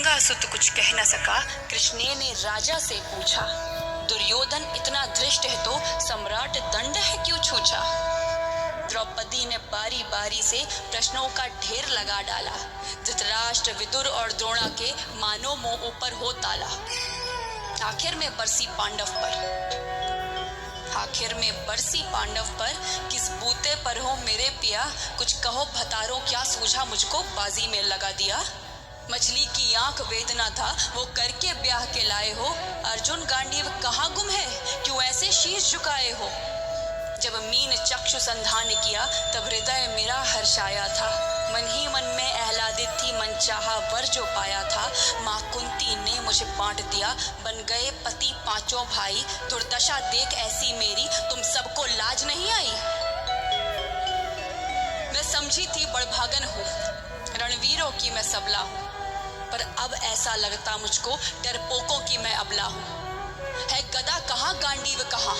गंगा सुत कुछ कह न सका। कृष्ण ने राजा से पूछा, दुर्योधन इतना धृष्ट है तो सम्राट दंड है क्यों छूछा। द्रौपदी ने बारी बारी से प्रश्नों का ढेर लगा डाला। धृतराष्ट्र, विदुर और द्रोणा के मानो मुंह ऊपर हो ताला। आखिर में बरसी पांडव पर किस बूते पर हो मेरे पिया। कुछ कहो भतारो क्या सूझा मुझको बाजी में लगा दिया। मछली की आंख वेदना था वो करके ब्याह के लाए हो। अर्जुन गांडीव कहाँ गुम है क्यों ऐसे शीश झुकाए हो। जब मीन चक्षु संधान किया तब हृदय मेरा हर्षाया था। मन ही मन में आह्लादित थी मन चाहा वर जो पाया था। माँ कुंती ने मुझे बांट दिया बन गए पति पांचों भाई। दुर्दशा देख ऐसी मेरी तुम सबको लाज नहीं आई। मैं समझी थी बड़भागन हूँ, रणवीरों की मैं सबला हूँ, पर अब ऐसा लगता मुझको डरपोकों की मैं अबला हूँ। है गदा कहाँ गांडीव कहाँ,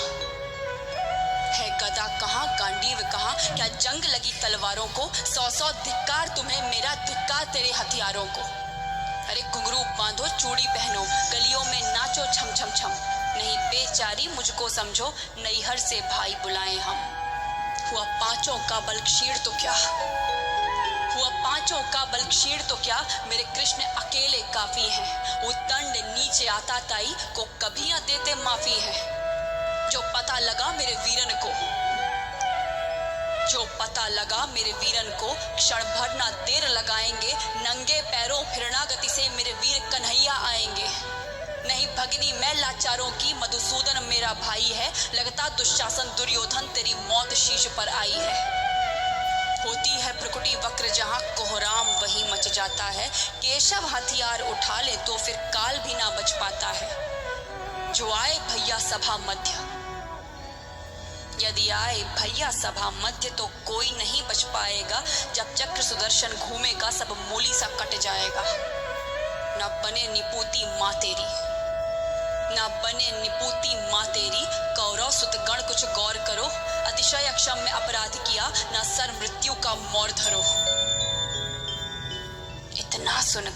है गदा कहाँ गांडीव कहाँ। क्या जंग लगी तलवारों को, 100 धिक्कार तुम्हें मेरा धिक्कार तेरे हथियारों को। अरे घुंघरू बांधो चूड़ी पहनो गलियों में नाचो छम छम छम। नहीं बेचारी मुझको समझो नैहर से भाई बुलाए हम। हुआ पांचों का बल क्षीण तो क्या मेरे कृष्ण अकेले काफी हैं। वो दंड नीचे आता ताई को कभी न देते माफी है। जो पता लगा मेरे वीरन को क्षण भर ना देर लगाएंगे। नंगे पैरों फिरणागति से मेरे वीर कन्हैया आएंगे। नहीं भगनी मैं लाचारों की, मधुसूदन मेरा भाई है। लगता दुशासन दुर्योधन तेरी मौत शीश पर आई है। होती है भ्रुकुटी वक्र जहाँ कोहराम वही मच जाता है। केशव हथियार उठा ले तो फिर काल भी ना बच पाता है। जो आए भैया सभा मध्य, यदि आए भैया सभा मध्य तो कोई नहीं बच पाएगा। जब चक्र सुदर्शन घूमेगा सब मूली सा कट जाएगा। ना बने निपूती माँ तेरी, कौरव सुत गण कुछ गौर करो। अतिशय अक्षम्य अपराध किया ना सर मृत्यु का मोर धरो। इतना सुन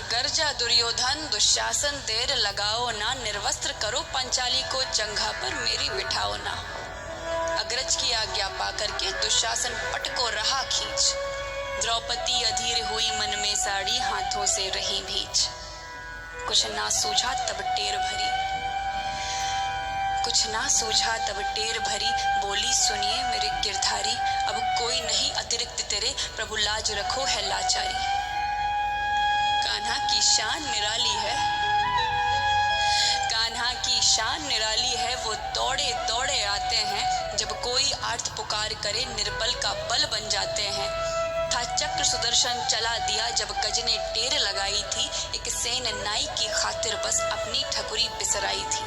गर्जा दुर्योधन, दुशासन देर लगाओ ना। निर्वस्त्र करो पंचाली को जंघा पर मेरी बिठाओ ना। अग्रज की आज्ञा पा करके दुशासन पट को रहा खींच। द्रौपदी अधीर हुई मन में साड़ी हाथों से रही भींच। कुछ ना सूझा तब टेर भरी बोली सुनिए मेरे गिरधारी। अब कोई नहीं अतिरिक्त तेरे प्रभु लाज रखो है लाचारी। कान्हा की शान निराली है वो दौड़े दौड़े आते हैं। जब कोई आर्त पुकार करे निर्बल का बल बन जाते हैं। था चक्र सुदर्शन चला दिया जब गज ने टेर लगाई थी। एक सेन नाई की खातिर बस अपनी ठकुरी बिसराई थी।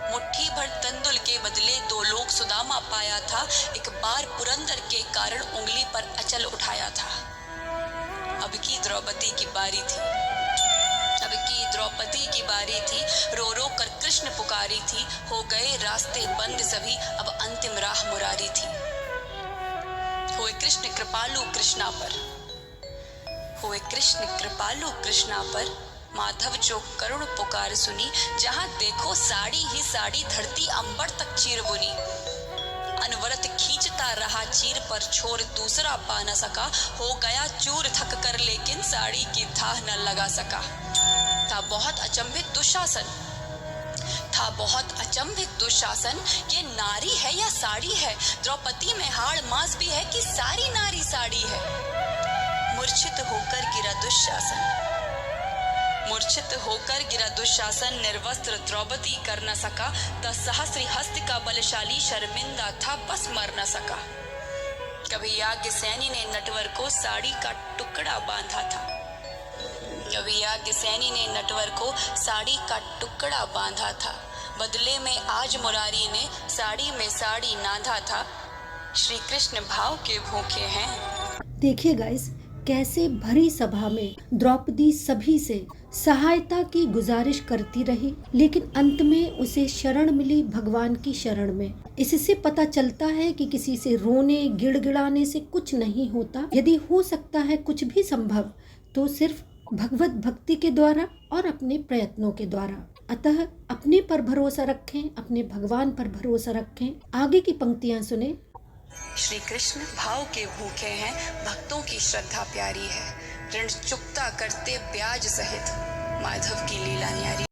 मुट्ठी भर तंदुल के बदले 2 लोग सुदामा पाया था। एक बार पुरंदर के कारण उंगली पर अचल उठाया था। अब की द्रौपदी की बारी थी। रो रो कर कृष्ण पुकारी थी। हो गए रास्ते बंद सभी अब अंतिम राह मुरारी थी। हुए कृष्ण कृपालु कृष्णा पर माधव जो करुण पुकार सुनी। जहां देखो साड़ी ही साड़ी धरती अंबर तक चीर बुनी। अनवरत खींचता रहा चीर पर छोर दूसरा पा न सका। हो गया चूर थक कर लेकिन साड़ी की थाह न लगा सका। था बहुत अचंभित दुशासन ये नारी है या साड़ी है। द्रौपदी में हाड़ मांस भी है कि सारी नारी साड़ी है। मूर्छित होकर गिरा दुशासन निर्वस्त्र द्रौपदी कर न सका। सहस्री हस्त का बलशाली शर्मिंदा था बस मर न सका। कभी याज्ञसेनी ने नटवर को साड़ी का टुकड़ा बांधा था। बदले में आज मुरारी ने साड़ी में साड़ी नाधा था। श्री कृष्ण भाव के भूखे हैं। देखिए गाइस, कैसे भरी सभा में द्रौपदी सभी से सहायता की गुजारिश करती रही, लेकिन अंत में उसे शरण मिली भगवान की शरण में। इससे पता चलता है कि किसी से रोने गिड़गिड़ाने से कुछ नहीं होता। यदि हो सकता है कुछ भी संभव, तो सिर्फ भगवत भक्ति के द्वारा और अपने प्रयत्नों के द्वारा। अतः अपने पर भरोसा रखें, अपने भगवान पर भरोसा रखें। आगे की पंक्तियां सुने। श्री कृष्ण भाव के भूखे हैं, भक्तों की श्रद्धा प्यारी है, ऋण चुकता करते ब्याज सहित, माधव की लीला न्यारी।